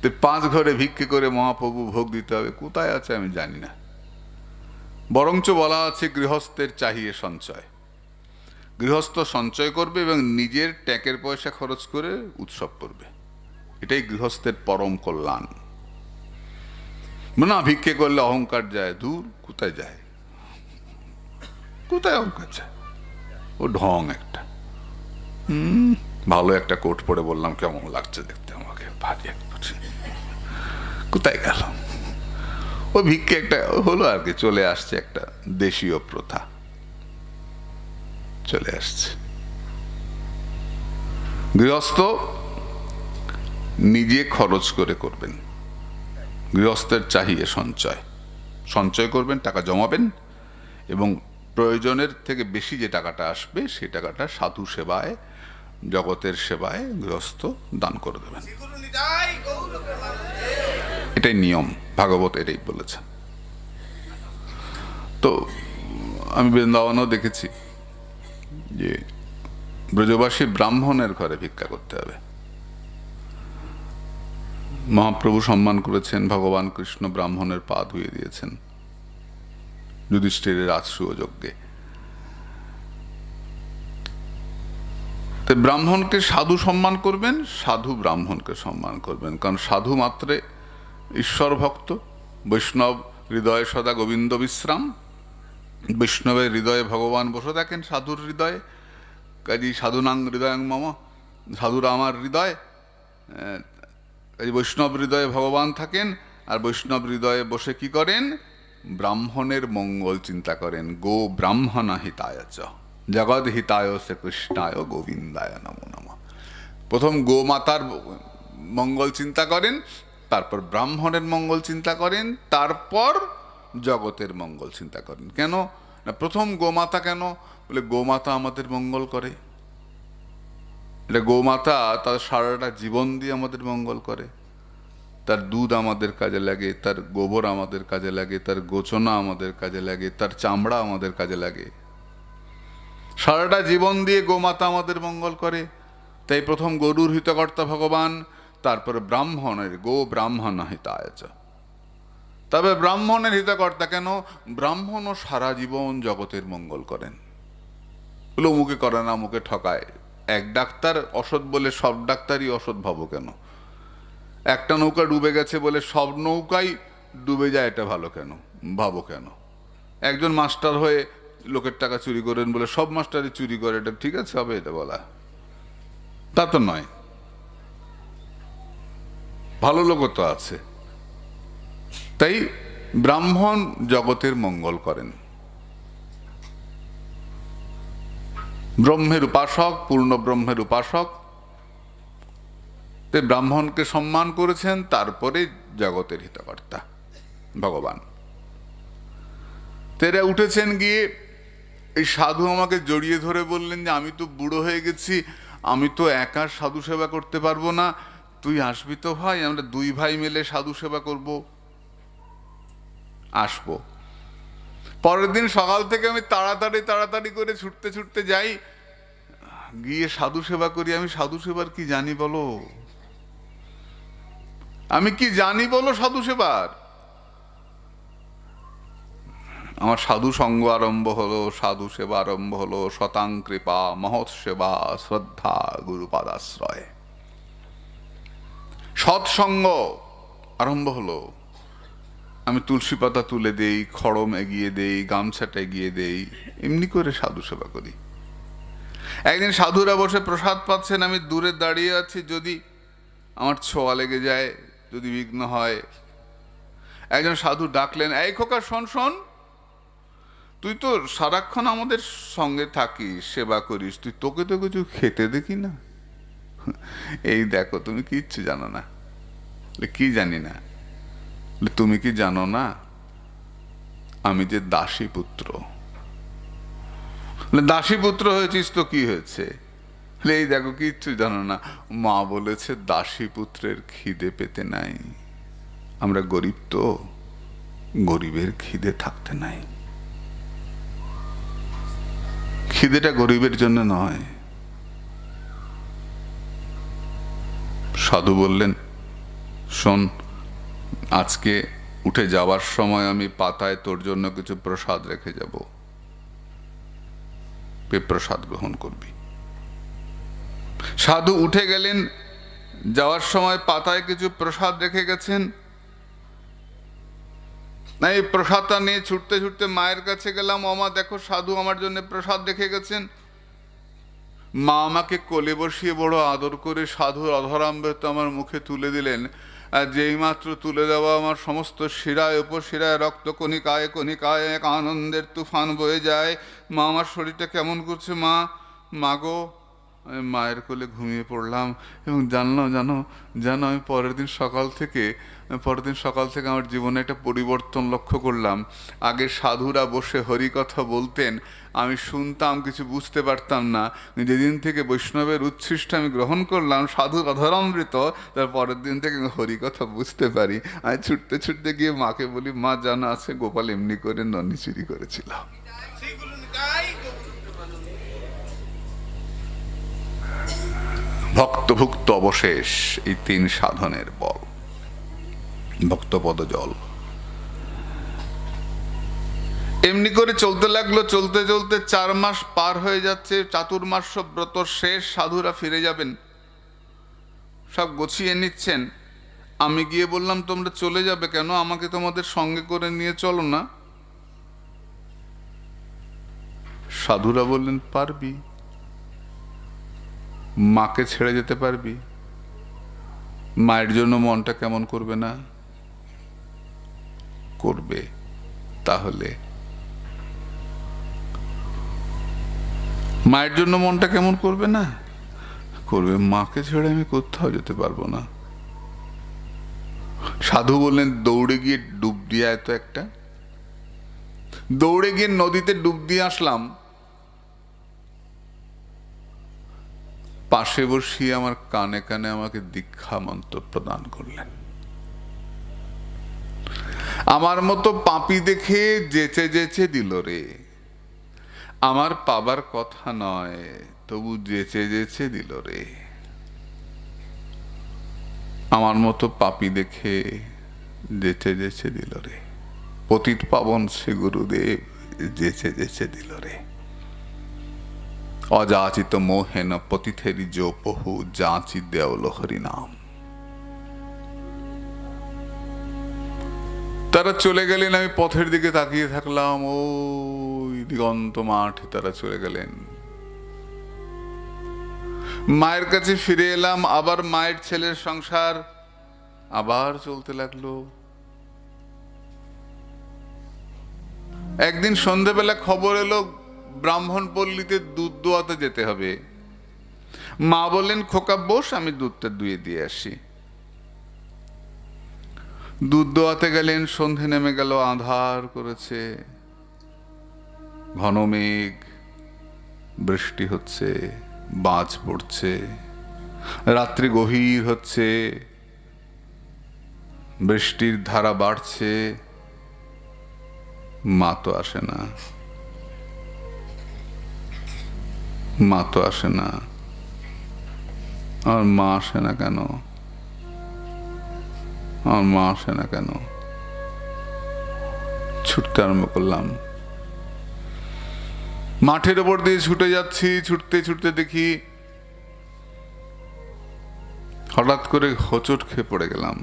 তো 5 ঘরে ভিক্ষে করে মহাপ্রভু ভোগ দিতে হবে, কোথায় আছে আমি জানি না। বরঞ্চ বলা আছে গৃহস্থের চাহিয়ে সঞ্চয়। গৃহস্থ সঞ্চয় করবে এবং নিজের ট্যাকের পয়সা খরচ করে উৎসব করবে, এটাই গৃহস্থের পরম কল্যাণ। না ভিক্ষে করলে অহংকার যায়, দূর, কোথায় যায়, কোথায় অহংকার যায়? ও ঢং একটা। ভালো একটা কোট পরে বললাম, কেমন লাগছে দেখতে আমাকে, ভারী একটা, কোথায় গেল? ও ভিক্ষে একটা হলো আর কি, চলে আসছে একটা দেশীয় প্রথা, চলে আসছে। গৃহস্থ নিজে খরচ করে করবেন, গৃহস্থের চাহিয়ে সঞ্চয়, সঞ্চয় করবেন, টাকা জমাবেন এবং প্রয়োজনের থেকে বেশি যে টাকাটা আসবে সেই টাকাটা সাধু সেবায়, জগতের সেবায় গৃহস্থ দান করে দেবেন। এটাই নিয়ম, ভাগবত এটাই বলেছে। তো আমি বৃন্দাবনও দেখেছি যে ব্রজবাসী ব্রাহ্মণের ঘরে ভিক্ষা করতে হবে। মহাপ্রভু সম্মান করেছেন, ভগবান কৃষ্ণ ব্রাহ্মণের পা ধুয়ে দিয়েছেন যুধিষ্ঠিরের রাজসূয় যজ্ঞে। ব্রাহ্মণকে সাধু সম্মান করবেন, সাধু ব্রাহ্মণকে সম্মান করবেন, কারণ সাধু মাত্রে ঈশ্বর ভক্ত, বৈষ্ণব হৃদয়ে সদা গোবিন্দ বিশ্রাম। বৈষ্ণবের হৃদয়ে ভগবান বসে থাকেন, সাধুর হৃদয়ে। কাজী সাধুনাং হৃদয়ং মম, সাধুরা আমার হৃদয়। বৈষ্ণব হৃদয়ে ভগবান থাকেন, আর বৈষ্ণব হৃদয়ে বসে কি করেন? ব্রাহ্মণের মঙ্গল চিন্তা করেন। গো ব্রাহ্মণ হিতায় চ জগৎ হিতায় সে কৃষ্ণায় গোবিন্দায় নমো নমঃ। প্রথম গোমাতার মঙ্গল চিন্তা করেন, তারপর ব্রাহ্মণের মঙ্গল চিন্তা করেন, তারপর জগতের মঙ্গল চিন্তা করেন। কেন না, প্রথম গোমাতা কেন? বলে গোমাতা আমাদের মঙ্গল করে। এটা গোমাতা তার সারাটা জীবন দিয়ে আমাদের মঙ্গল করে। তার দুধ আমাদের কাজে লাগে, তার গোবর আমাদের কাজে লাগে, তার গোচনা আমাদের কাজে লাগে, তার চামড়া আমাদের কাজে লাগে। সারাটা জীবন দিয়ে গোমাতা আমাদের মঙ্গল করে। তাই প্রথম গরুর হিতকর্তা ভগবান, তারপর ব্রাহ্মণের, গো ব্রাহ্মণ হিতায় চ। তবে ব্রাহ্মণের হিতকর্তা কেন? ব্রাহ্মণও সারা জীবন জগতের মঙ্গল করেন। বলে মুখে করে না, মুখে ঠকায়। এক ডাক্তার অসৎ বলে সব ডাক্তারই অসৎ ভাবো কেন? একটা নৌকা ডুবে গেছে বলে সব নৌকাই ডুবে যায়, এটা ভালো কেন ভাবো কেন? একজন মাস্টার হয়ে লোকের টাকা চুরি করেন বলে সব মাস্টারই চুরি করে, এটা ঠিক আছে হবে এটা বলা? তা তো নয়, ভালো লোকও তো আছে। তাই ব্রাহ্মণ জগতের মঙ্গল করেন। ব্রহ্মের উপাসক, পূর্ণ ব্রহ্মের উপাসক তে ব্রাহ্মণকে সম্মান করেছেন, তারপরে জগতের হিতকর্তা ভগবান। তেরা উঠেছেন, গিয়ে এই সাধু আমাকে জড়িয়ে ধরে বললেন যে আমি তো বুড়ো হয়ে গেছি, আমি তো একা সাধু সেবা করতে পারবো না, তুই আসবি তো ভাই, আমরা দুই ভাই মিলে সাধু সেবা করব। আসবো। পরের দিন সকাল থেকে আমি তাড়াতাড়ি করে ছুটতে ছুটতে যাই, গিয়ে সাধু সেবা করি। আমি সাধু সেবার কি জানি বলো? আমি কি জানি বলো সাধু সেবার? আমার সাধু সঙ্গ আরম্ভ হলো, সাধু সেবা আরম্ভ হলো, শতাং কৃপা মহৎ সেবা শ্রদ্ধা গুরুপাদাশ্রয়। সৎসঙ্গ আরম্ভ হলো। আমি তুলসী পাতা তুলে দেই, খড়ম এগিয়ে দেই, গামছাটা এগিয়ে দেই, এমনি করে সাধু সেবা করি। একদিন সাধুরা বসে প্রসাদ পাচ্ছেন, আমি দূরে দাঁড়িয়ে আছি, যদি আমার ছোঁয়া লেগে যায়, যদি বিঘ্ন হয়। একজন সাধু ডাকলেন, এই খোকা শোন শোন, তুই তো সারাক্ষণ আমাদের সঙ্গে থাকিস, সেবা করিস, তুই তোকে তো কিছু খেতে দেখি না। এই দেখো, তুমি কিচ্ছু জানো না। কি জানি না? তুমি কি জানো না আমি যে দাসী পুত্র? দাসী পুত্র হয়েছিস তো কি হয়েছে? এই দেখো, কিচ্ছু জানো না। মা বলেছে দাসী পুত্রের খিদে পেতে নাই। আমরা গরিব তো, গরিবের খিদে থাকতে নাই। খিদেটা গরিবের জন্য নয়। সাধু বললেন, শোন, আজকে উঠে যাওয়ার সময় আমি পাতায় তোর জন্য কিছু প্রসাদ রেখে যাব, প্রসাদ গ্রহণ করবি। সাধু উঠে গেলেন, যাওয়ার সময় পাতায় কিছু প্রসাদ রেখে গেছেন। এই প্রসাদটা নিয়ে ছুটতে ছুটতে মায়ের কাছে গেলাম। ও মা, দেখো সাধু আমার জন্য প্রসাদ রেখে গেছেন। মা আমাকে কোলে বসিয়ে বড় আদর করে সাধুর অধরামৃত আমার মুখে তুলে দিলেন। আর যেই মাত্র তুলে দেওয়া, আমার সমস্ত শিরায় উপশিরায় রক্ত কণিকায় কণিকায় এক আনন্দের তুফান বয়ে যায়। মা আমার শরীরটা কেমন করছে, মা, মাগো। আমি মায়ের কোলে ঘুমিয়ে পড়লাম। এবং জানো আমি পরের দিন সকাল থেকে আমার জীবনে একটা পরিবর্তন লক্ষ্য করলাম। আগে সাধুরা বসে হরি কথা বলতেন, আমি শুনতাম, কিছু বুঝতে পারতাম না। যেদিন থেকে বৈষ্ণবের উচ্ছিষ্ট আমি গ্রহণ করলাম, সাধুর অধরামৃত, তার পরের দিন থেকে হরি কথা বুঝতে পারি। আমি ছুটতে ছুটতে গিয়ে মাকে বলি, মা জানা আছে গোপাল এমনি করে ননি চুরি করেছিল। ভক্তভুক্ত অবশেষ, এই তিন সাধনের বল। ভক্তপদ জল এমনি করে চলতে লাগলো। চলতে চলতে 4 মাস পার হয়ে যাচ্ছে। চাতুর্মাস্য ব্রত শেষ, সাধুরা ফিরে যাবেন, সব গুছিয়ে নিচ্ছেন। আমি গিয়ে বললাম, তোমরা চলে যাবে কেন? আমাকে তোমাদের সঙ্গে করে নিয়ে চলো না। সাধুরা বললেন, পারবি, মাকে ছেড়ে যেতে পারবি? মায়ের জন্য মনটা কেমন করবে না? করবে। তাহলে মায়ের জন্য মনটা কেমন করবে না? করবে। মাকে ছেড়ে আমি কোথাও যেতে পারবো না। সাধু বললেন, দৌড়ে গিয়ে ডুব দিয়ে আয় তো একটা। দৌড়ে গিয়ে নদীতে ডুব দিয়ে আসলাম। পাশে বসিয়ে আমার কানে কানে আমাকে দীক্ষা মন্ত্র প্রদান করলেন। আমার মতো পাপী দেখে যেচে যেচে দিল রে। আমার পাবার কথা নয়, তবু যেচে যেচে দিল রে। আমার মতো পাপী দেখে যেচে যেচে দিল রে। পতিত পাবন শ্রী গুরুদেব যেচে যেচে দিল রে। অযাচিত মোহেন পতিথেরি জো পহু যাচি দেওল হরি নাম। তারা চলে গেলেন। আমি পথের দিকে তাকিয়ে থাকলাম। ওই দিগন্ত মাঠে তারা চলে গেলেন। মায়ের কাছে ফিরে এলাম। আবার মায়ের ছেলের সংসার আবার চলতে লাগলো। একদিন সন্ধ্যাবেলা খবর এলো, ব্রাহ্মণ পল্লীতে দুধ দোয়াতে যেতে হবে। মা বললেন, খোকা বস, আমি দুধটা দুয়ে দিয়ে আসি। দুধ দোয়াতে গেলেন। সন্ধে নেমে গেল, আঁধার করেছে, ঘন মেঘ, বৃষ্টি হচ্ছে, বাজ পড়ছে, রাত্রি গভীর হচ্ছে, বৃষ্টির ধারা বাড়ছে। মা তো আসে না, মা তো আসে না। আর মা আসে না কেন? আমার মা আসে না কেন? ছুটতে আরম্ভ করলাম। মাঠের ওপর দিয়ে ছুটে যাচ্ছি। ছুটতে ছুটতে দেখি হঠাৎ করে হোঁচট খেয়ে পড়ে গেলাম।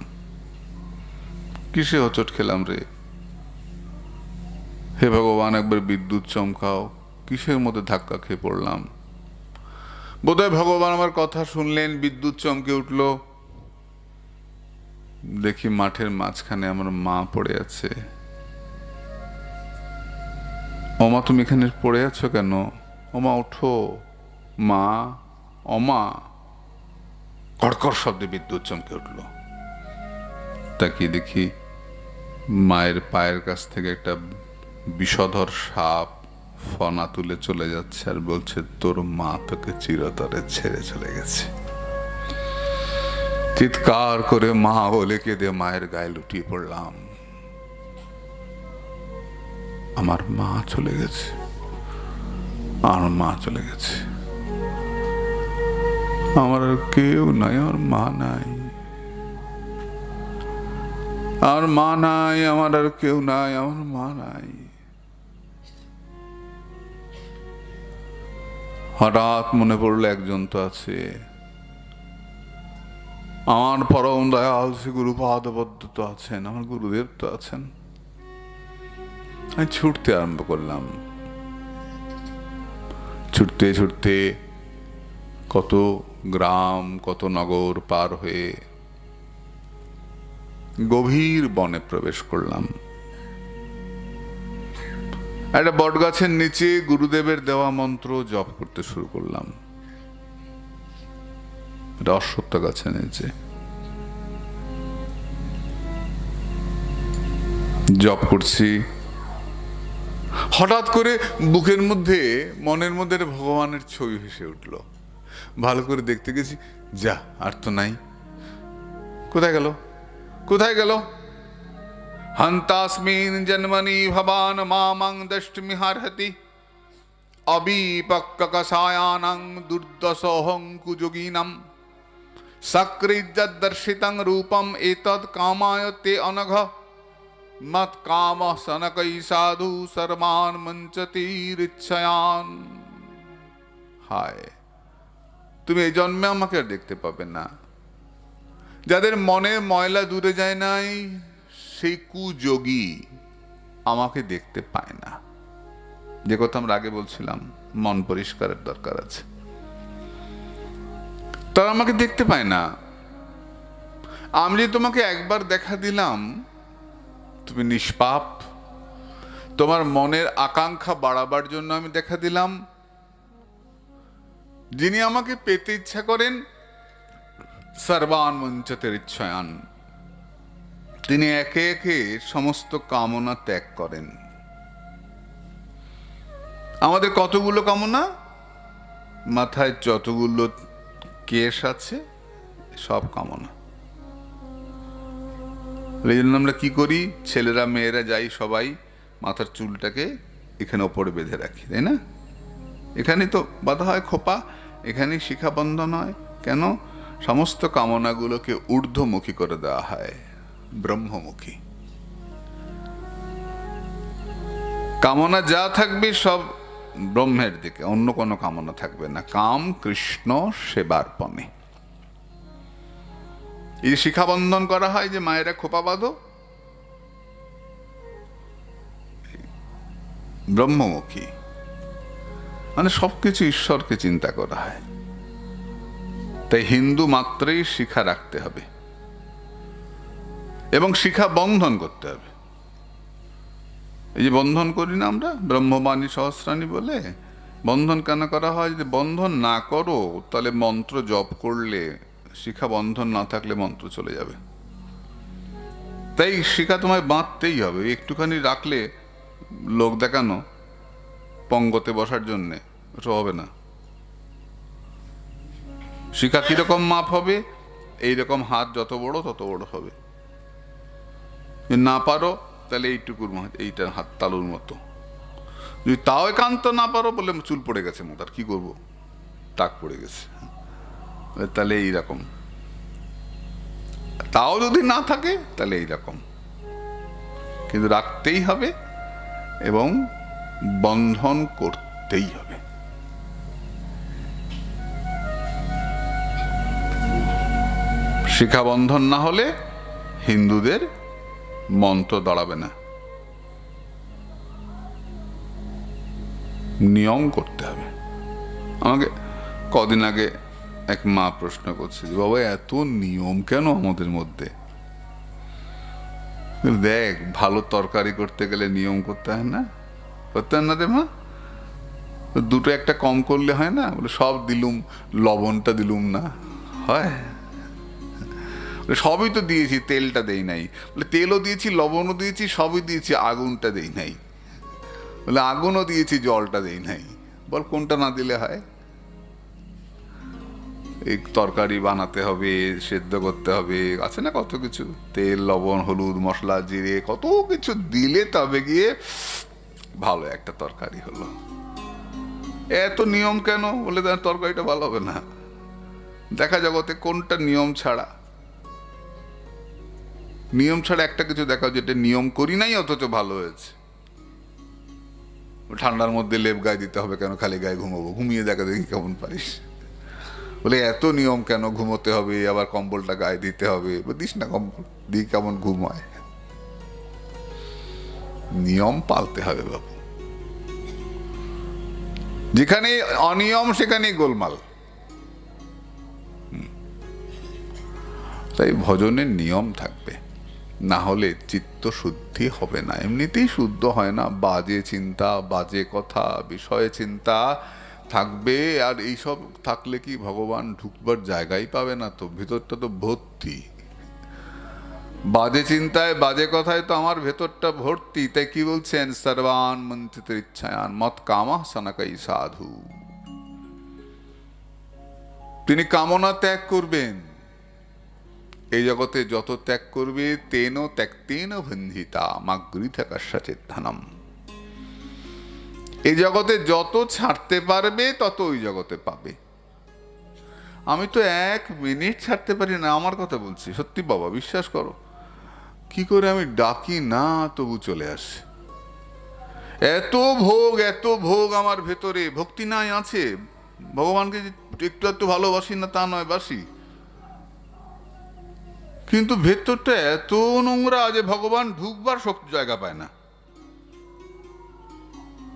কিসে হোঁচট খেলাম রে? হে ভগবান, একবার বিদ্যুৎ চমকাও। কিসের মধ্যে ধাক্কা খেয়ে পড়লাম? বোধহয় ভগবান আমার কথা শুনলেন, বিদ্যুৎ চমকে উঠল। দেখি মাঠের মাঝখানে আমার মা পড়ে আছে। ওমা, তুমি এখানে পড়ে আছো কেন? ওমা ওঠো মা, ওমা। কড়কড় শব্দে বিদ্যুৎ চমকে উঠল। তাকিয়ে দেখি মায়ের পায়ের কাছ থেকে একটা বিষধর সাপ ফনা তুলে চলে যাচ্ছে আর বলছে, তোর মা তোকে চিরতরে ছেড়ে চলে গেছে। চিৎকার করে মা বলে কেঁদে মায়ের গায়ে লুটিয়ে পড়লাম। আমার মা চলে গেছে, আমার মা চলে গেছে। আমার আর কেউ নাই, আমার মা নাই, আর মা নাই, আমার আর কেউ নাই, আমার মা নাই। হঠাৎ মনে পড়লো একজন তো আছে, আমার পরম দয়াল শ্রী গুরুপাদপদ্ম তো আছেন, আমার গুরুদেব তো আছেন। আমি ছুটতে আরম্ভ করলাম। ছুটতে ছুটতে কত গ্রাম, কত নগর পার হয়ে গভীর বনে প্রবেশ করলাম। একটা বট গাছের নিচে গুরুদেবের দেওয়া মন্ত্র জপ করতে শুরু করলাম। এটা অশ্বত্থ গাছের নিচে জপ করছি। হঠাৎ করে বুকের মধ্যে, মনের মধ্যে ভগবানের ছবি ভেসে উঠল। ভালো করে দেখতে গেছি, যা আর তো নাই। কোথায় গেল? কোথায় গেল? হন্তাস্মিন জন্মনি ভবান মামং দষ্টমিহার্হতি অবিপক্ককষায়ানং দুর্দশোহং কুযোগিনম সক্রিযদ্দর্শিতং রূপম এতদ কামায় তে অনঘ মত কাম সনকৈ সাধু সর্বান মঞ্চতিরিচ্ছয়ান। হায়, তুমি এই জন্মে আমাকে আর দেখতে পাবে না। যাদের মনের ময়লা দূরে যায় নাই, সেই কুযোগী আমাকে দেখতে পায় না। যে কথা আমরা আগে বলছিলাম, মন পরিষ্কারের দরকার আছে। তারা আমাকে দেখতে পায় না। আমি যে তোমাকে একবার দেখা দিলাম, তুমি নিষ্পাপ, তোমার মনের আকাঙ্ক্ষা বাড়াবার জন্য আমি দেখা দিলাম। যিনি আমাকে পেতে ইচ্ছা করেন, সর্বান মঞ্চতের ইচ্ছায়ান, তিনি একে একে সমস্ত কামনা ত্যাগ করেন। আমাদের কতগুলো কামনা, মাথায় যতগুলো কেশ আছে সব কামনা। এই জন্য আমরা কি করি, ছেলেরা মেয়েরা যাই সবাই মাথার চুলটাকে এখানে ওপরে বেঁধে রাখি, তাই না? এখানে তো বাঁধা হয় খোপা, এখানেই শিখা বন্ধন হয়। কেন? সমস্ত কামনাগুলোকে ঊর্ধ্বমুখী করে দেওয়া হয়, ব্রহ্মমুখী। কামনা যা থাকবে সব ব্রহ্মের দিকে, অন্য কোনো কামনা থাকবে না। কাম কৃষ্ণ সেবার্পণে। এই শিখা বন্ধন করা হয়, যে মায়েরা খোপা বাঁধো, ব্রহ্মমুখী, মানে সবকিছু ঈশ্বরকে চিন্তা করা হয়। তাই হিন্দু মাত্রই শিখা রাখতে হবে এবং শিখা বন্ধন করতে হবে। এই যে বন্ধন করি না আমরা ব্রহ্মবাণী সহস্রাণী বলে, বন্ধন কেন করা হয়? যদি বন্ধন না করো তাহলে মন্ত্র জপ করলে, শিখা বন্ধন না থাকলে মন্ত্র চলে যাবে। তাই শিখা তোমায় বাঁধতেই হবে। একটুখানি রাখলে লোক দেখানো, পঙ্গতে বসার জন্যে, ওটা হবে না। শিখা কিরকম মাপ হবে? এইরকম হাত যত বড় তত বড় হবে। না পারো তাহলে এইটুকুর এইটা হাত তালুর মতো। যদি তাও একান্ত না পারো, বলে চুল পড়ে গেছে মাথার, কি করবো, টাক পড়ে গেছে, তাহলে এইরকম। তাও যদি না থাকে তাহলে এইরকম, কিন্তু রাখতেই হবে এবং বন্ধন করতেই হবে। শিখা বন্ধন না হলে হিন্দুদের মন্ত্র দাঁড়াবে না। নিয়ম করতে হবে। আমাকে কদিন আগে এক মা প্রশ্ন করছে, বাবা এত নিয়ম কেন আমাদের মধ্যে? দেখ, ভালো তরকারি করতে গেলে নিয়ম করতে হয় না? করতে হয় না রে মা? দুটো একটা কম করলে হয় না? বলে সব দিলুম, লবণটা দিলুম না, হয়? সবই তো দিয়েছি, তেলটা দেই নাই। বলে তেলও দিয়েছি, লবণও দিয়েছি, সবই দিয়েছি, আগুনটা দেই নাই। বলে আগুনও দিয়েছি, জলটা দেই নাই। বল কোনটা না দিলে হয়? এই তরকারি বানাতে হবে, সেদ্ধ করতে হবে, আছে না কত কিছু, তেল, লবণ, হলুদ, মশলা, জিরে, কত কিছু দিলে তবে গিয়ে ভালো একটা তরকারি হলো। এত নিয়ম কেন? বলে তরকারিটা ভালো হবে না। দেখা জগতে কোনটা নিয়ম ছাড়া? নিয়ম ছাড়া একটা কিছু দেখাও যেটা নিয়ম করি নাই অথচ ভালো হয়েছে। ঠান্ডার মধ্যে লেপ গায়ে দিতে হবে কেন? খালি গায়ে ঘুমাবো, ঘুমিয়ে দেখা দেখি কেমন পারিস। বলে এত নিয়ম কেন? ঘুমোতে হবে, আবার কম্বলটা গায়ে দিতে হবে, দিস না কম্বল, দিই কেমন ঘুম হয়। নিয়ম পালতে হবে বাবু। যেখানে অনিয়ম সেখানেই গোলমাল। তাই ভজনের নিয়ম থাকবে, না হলে চিত্ত শুদ্ধি হবে না। এমনিতেই শুদ্ধ হয় না, বাজে চিন্তা, বাজে কথা, বিষয়ে চিন্তা থাকবে। আর এইসব থাকলে কি ভগবান ঢুকবার জায়গাই পাবে না তো? ভেতরটা তো ভর্তি বাজে চিন্তায়, বাজে কথায় তো আমার ভেতরটা ভর্তি। তাই কি বলছেন? সর্বান মন্ত্রিত ইচ্ছায়ান মত কামা সনকাই সাধু। তিনি কামনা ত্যাগ করবেন। এই জগতে যত ত্যাগ করবে, তেন ত্যক্তেন বন্ধিতা মাগৃথ কস্যচিৎ ধনম। এই জগতে যত ছাড়তে পারবে তত ওই জগতে পাবে। আমি তো 1 মিনিট ছাড়তে পারি না, আমার কথা বলছি, সত্যি বাবা, বিশ্বাস করো। কি করে আমি ডাকি না তবু চলে আসে। এত ভোগ আমার ভেতরে। ভক্তি নাই আছে, ভগবানকে একটু একটু ভালোবাসি না তা নয়, বাসি, কিন্তু ভেতরটা এত নোংরা যে ভগবান ঢুকবার শক্তি জায়গা পায় না।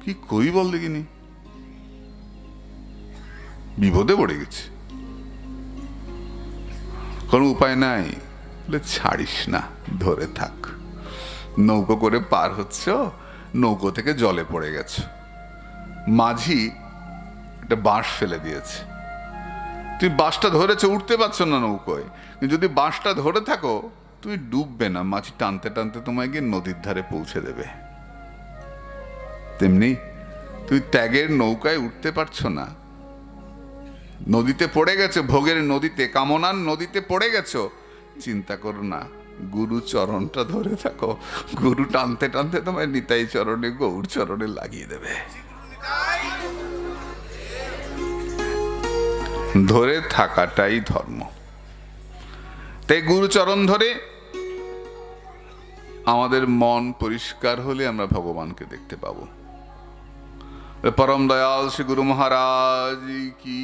কি করি বল দেখিনি? বিপদে পড়ে গেছে, কোনো উপায় নাই। বলে ছাড়িস না, ধরে থাক। নৌকো করে পার হচ্ছ, নৌকো থেকে জলে পড়ে গেছে, মাঝি একটা বাঁশ ফেলে দিয়েছে, তুমি বাঁশটা ধরেছো, উঠতে পারছো না নৌকোয়। যদি বাঁশটা ধরে থাকো তুমি ডুববে না, মাঝি টানতে টানতে তোমায় গিয়ে নদীর ধারে পৌঁছে দেবে। তেমনি তুমি ত্যাগের নৌকায় উঠতে পারছো না, নদীতে পড়ে গেছো, ভোগের নদীতে, কামনার নদীতে পড়ে গেছো। চিন্তা করো না, গুরু চরণটা ধরে থাকো, গুরু টানতে টানতে তোমায় নিতাই চরণে, গৌর চরণে লাগিয়ে দেবে। ধরে থাকাটাই ধর্ম। তাই গুরুচরণ ধরে আমাদের মন পরিষ্কার হলে আমরা ভগবানকে দেখতে পাবো। পরম দয়াল শ্রী গুরু মহারাজ কি